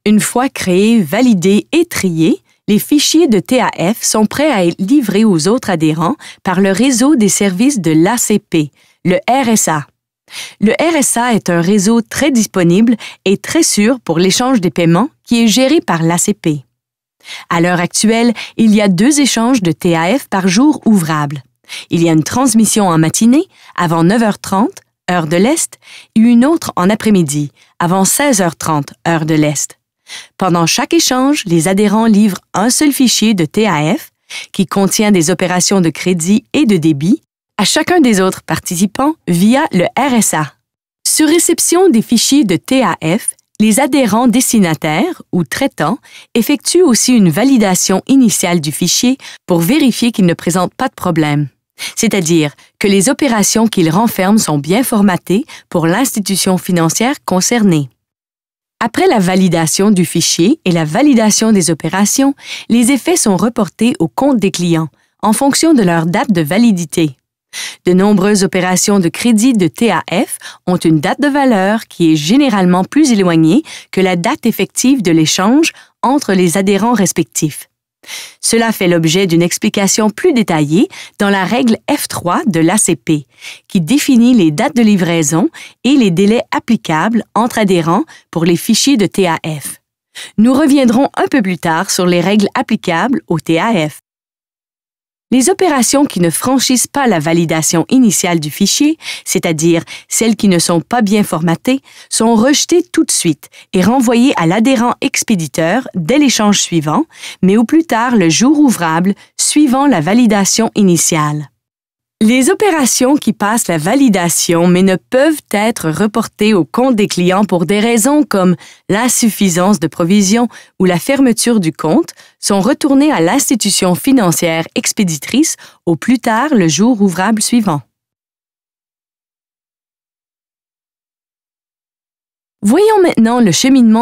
Une fois créés, validés et triés, les fichiers de TAF sont prêts à être livrés aux autres adhérents par le réseau des services de l'ACP, le RSA. Le RSA est un réseau très disponible et très sûr pour l'échange des paiements qui est géré par l'ACP. À l'heure actuelle, il y a 2 échanges de TAF par jour ouvrable. Il y a une transmission en matinée, avant 9h30, heure de l'Est, et une autre en après-midi, avant 16h30, heure de l'Est. Pendant chaque échange, les adhérents livrent un seul fichier de TAF qui contient des opérations de crédit et de débit à chacun des autres participants via le RSA. Sur réception des fichiers de TAF, les adhérents destinataires ou traitants effectuent aussi une validation initiale du fichier pour vérifier qu'il ne présente pas de problème, c'est-à-dire que les opérations qu'il renferme sont bien formatées pour l'institution financière concernée. Après la validation du fichier et la validation des opérations, les effets sont reportés au compte des clients en fonction de leur date de validité. De nombreuses opérations de crédit de TAF ont une date de valeur qui est généralement plus éloignée que la date effective de l'échange entre les adhérents respectifs. Cela fait l'objet d'une explication plus détaillée dans la règle F3 de l'ACP, qui définit les dates de livraison et les délais applicables entre adhérents pour les fichiers de TAF. Nous reviendrons un peu plus tard sur les règles applicables au TAF. Les opérations qui ne franchissent pas la validation initiale du fichier, c'est-à-dire celles qui ne sont pas bien formatées, sont rejetées tout de suite et renvoyées à l'adhérent expéditeur dès l'échange suivant, mais au plus tard le jour ouvrable suivant la validation initiale. Les opérations qui passent la validation mais ne peuvent être reportées au compte des clients pour des raisons comme l'insuffisance de provision ou la fermeture du compte sont retournées à l'institution financière expéditrice au plus tard le jour ouvrable suivant. Voyons maintenant le cheminement